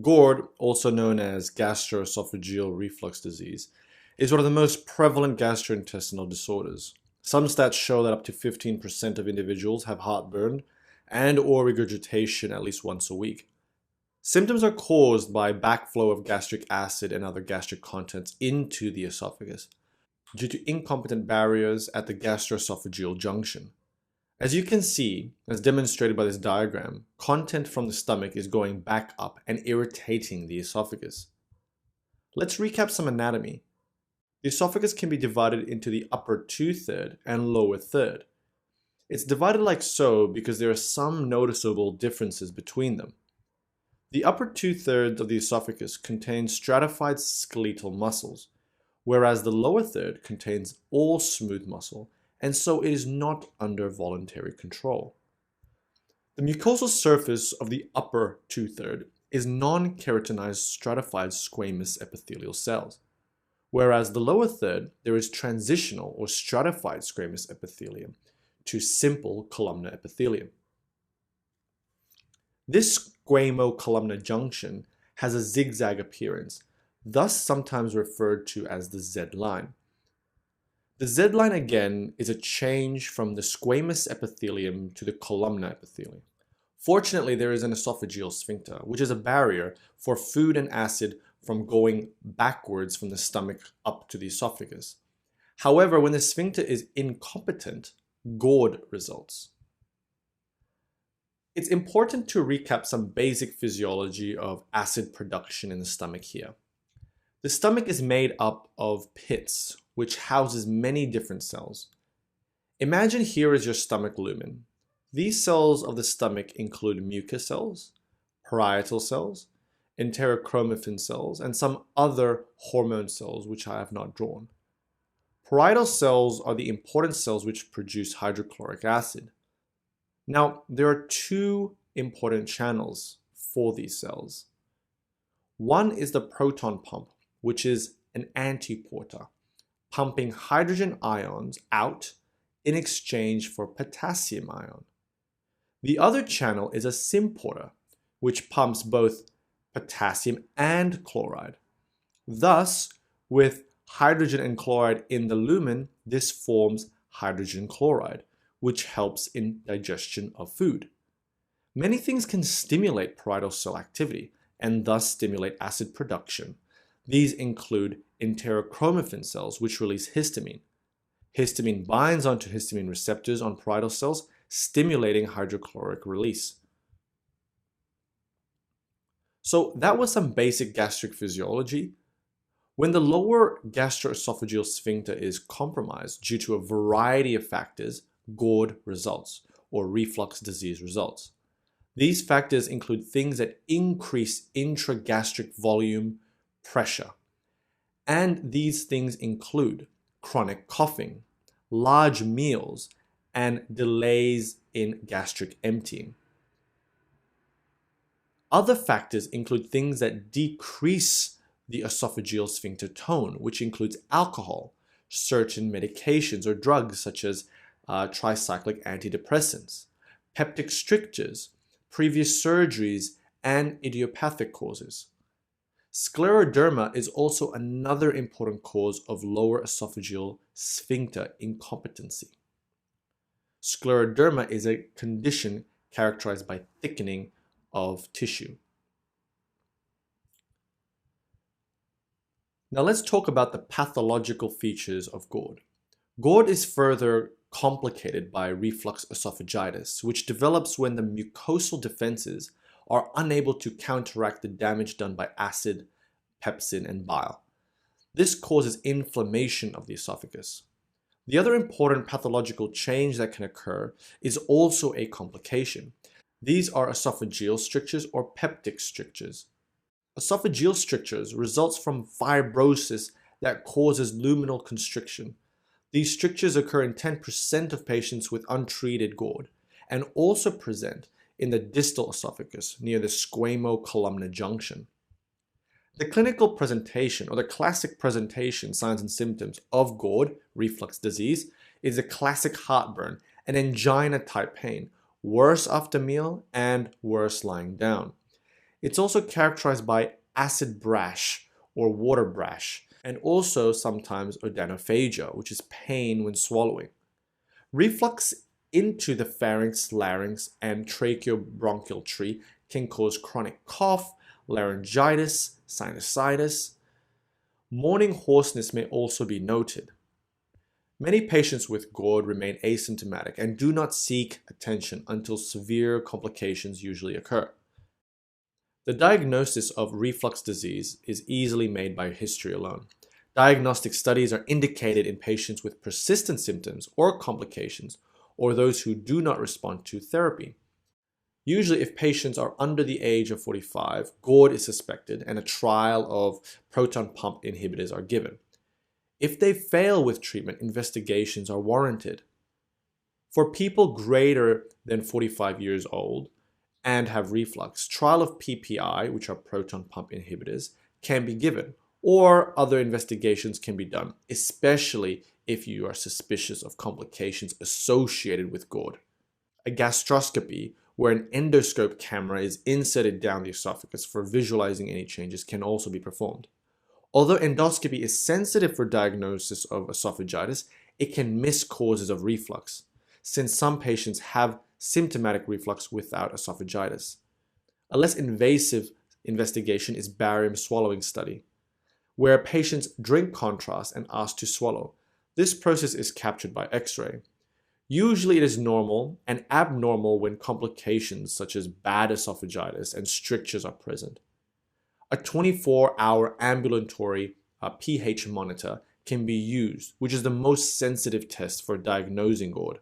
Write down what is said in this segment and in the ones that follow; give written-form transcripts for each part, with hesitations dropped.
GORD, also known as gastroesophageal reflux disease, is one of the most prevalent gastrointestinal disorders. Some stats show that up to 15% of individuals have heartburn and or regurgitation at least once a week. Symptoms are caused by backflow of gastric acid and other gastric contents into the esophagus due to incompetent barriers at the gastroesophageal junction. As you can see, as demonstrated by this diagram, content from the stomach is going back up and irritating the esophagus. Let's recap some anatomy. The esophagus can be divided into the upper two-third and lower third. It's divided like so because there are some noticeable differences between them. The upper two-thirds of the esophagus contains stratified skeletal muscles, whereas the lower third contains all smooth muscle, and so it is not under voluntary control. The mucosal surface of the upper two-thirds is non-keratinized stratified squamous epithelial cells, whereas the lower third there is transitional or stratified squamous epithelium to simple columnar epithelium. This squamo-columnar junction has a zigzag appearance, thus sometimes referred to as the Z-line. The Z-line again is a change from the squamous epithelium to the columnar epithelium. Fortunately, there is an esophageal sphincter, which is a barrier for food and acid from going backwards from the stomach up to the esophagus. However, when the sphincter is incompetent, GORD results. It's important to recap some basic physiology of acid production in the stomach here. The stomach is made up of pits, which houses many different cells. Imagine here is your stomach lumen. These cells of the stomach include mucus cells, parietal cells, enterochromaffin cells, and some other hormone cells which I have not drawn. Parietal cells are the important cells which produce hydrochloric acid. Now, there are two important channels for these cells. One is the proton pump, which is an antiporter, pumping hydrogen ions out in exchange for potassium ion. The other channel is a symporter, which pumps both potassium and chloride. Thus, with hydrogen and chloride in the lumen, this forms hydrogen chloride, which helps in digestion of food. Many things can stimulate parietal cell activity and thus stimulate acid production. These include enterochromaffin cells, which release histamine. Histamine binds onto histamine receptors on parietal cells, stimulating hydrochloric release. So that was some basic gastric physiology. When the lower gastroesophageal sphincter is compromised due to a variety of factors, GORD results, or reflux disease results. These factors include things that increase intragastric volume pressure. And these things include chronic coughing, large meals, and delays in gastric emptying. Other factors include things that decrease the esophageal sphincter tone, which includes alcohol, certain medications or drugs such as tricyclic antidepressants, peptic strictures, previous surgeries, and idiopathic causes. Scleroderma is also another important cause of lower esophageal sphincter incompetency. Scleroderma is a condition characterized by thickening of tissue. Now let's talk about the pathological features of GORD. GORD is further complicated by reflux esophagitis, which develops when the mucosal defenses are unable to counteract the damage done by acid, pepsin, and bile. This causes inflammation of the esophagus. The other important pathological change that can occur is also a complication. These are esophageal strictures or peptic strictures. Esophageal strictures results from fibrosis that causes luminal constriction. These strictures occur in 10% of patients with untreated GORD and also present in the distal esophagus near the squamo-columnar junction. The clinical presentation or the classic presentation signs and symptoms of GORD, reflux disease, is a classic heartburn and angina type pain, worse after meal and worse lying down. It's also characterized by acid brash or water brash, and also sometimes odonophagia, which is pain when swallowing. Reflux into the pharynx, larynx, and tracheobronchial tree can cause chronic cough, laryngitis, sinusitis. Morning hoarseness may also be noted. Many patients with GORD remain asymptomatic and do not seek attention until severe complications usually occur. The diagnosis of reflux disease is easily made by history alone. Diagnostic studies are indicated in patients with persistent symptoms or complications, or those who do not respond to therapy. Usually, if patients are under the age of 45, GORD is suspected and a trial of proton pump inhibitors are given. If they fail with treatment, investigations are warranted. For people greater than 45 years old and have reflux, trial of PPI, which are proton pump inhibitors, can be given, or other investigations can be done, especially if you are suspicious of complications associated with GORD. A gastroscopy, where an endoscope camera is inserted down the esophagus for visualizing any changes, can also be performed. Although endoscopy is sensitive for diagnosis of esophagitis, it can miss causes of reflux, since some patients have symptomatic reflux without esophagitis. A less invasive investigation is barium swallowing study, where patients drink contrast and ask to swallow. This process is captured by X-ray. Usually it is normal and abnormal when complications such as bad esophagitis and strictures are present. A 24-hour ambulatory pH monitor can be used, which is the most sensitive test for diagnosing GORD.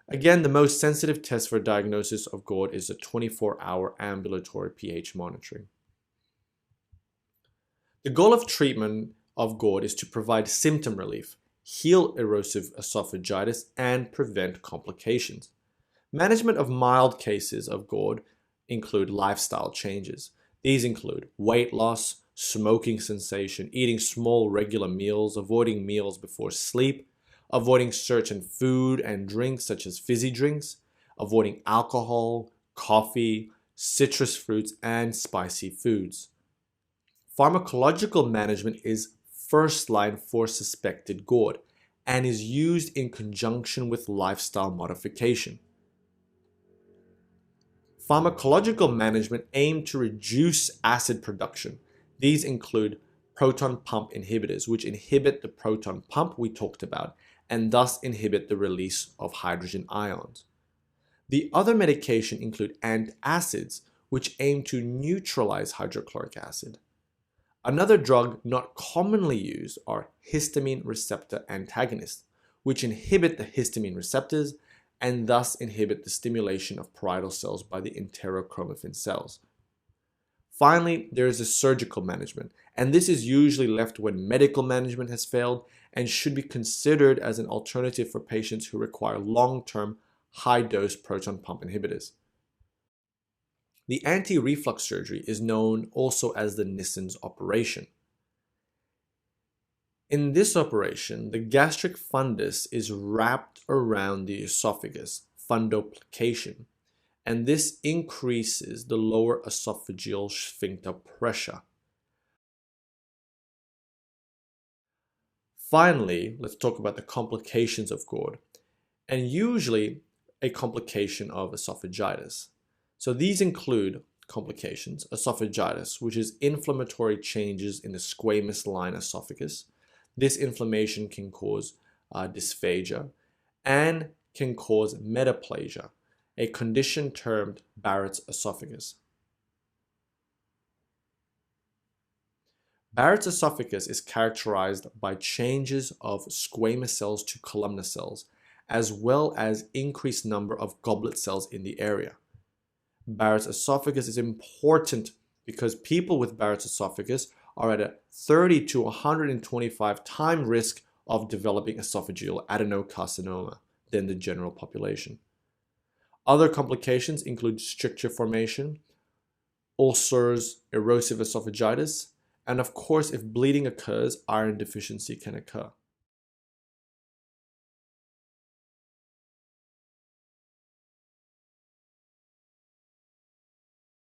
Again, the most sensitive test for diagnosis of GORD is a 24-hour ambulatory pH monitoring. The goal of treatment of GORD is to provide symptom relief, heal erosive esophagitis, and prevent complications. Management of mild cases of GORD include lifestyle changes. These include weight loss, smoking cessation, eating small regular meals, avoiding meals before sleep, avoiding certain food and drinks such as fizzy drinks, avoiding alcohol, coffee, citrus fruits, and spicy foods. Pharmacological management is first line for suspected GORD and is used in conjunction with lifestyle modification. Pharmacological management aim to reduce acid production. These include proton pump inhibitors, which inhibit the proton pump we talked about and thus inhibit the release of hydrogen ions. The other medication include antacids, which aim to neutralize hydrochloric acid. Another drug not commonly used are histamine receptor antagonists, which inhibit the histamine receptors and thus inhibit the stimulation of parietal cells by the enterochromaffin cells. Finally, there is a surgical management, and this is usually left when medical management has failed and should be considered as an alternative for patients who require long-term, high-dose proton pump inhibitors. The anti-reflux surgery is known also as the Nissen's operation. In this operation, the gastric fundus is wrapped around the esophagus, fundoplication, and this increases the lower esophageal sphincter pressure. Finally, let's talk about the complications of GORD, and usually a complication of esophagitis. So these include complications: esophagitis, which is inflammatory changes in the squamous line esophagus. This inflammation can cause dysphagia and can cause metaplasia, a condition termed Barrett's esophagus. Barrett's esophagus is characterized by changes of squamous cells to columnar cells, as well as increased number of goblet cells in the area. Barrett's esophagus is important because people with Barrett's esophagus are at a 30 to 125 time risk of developing esophageal adenocarcinoma than the general population. Other complications include stricture formation, ulcers, erosive esophagitis, and of course, if bleeding occurs, iron deficiency can occur.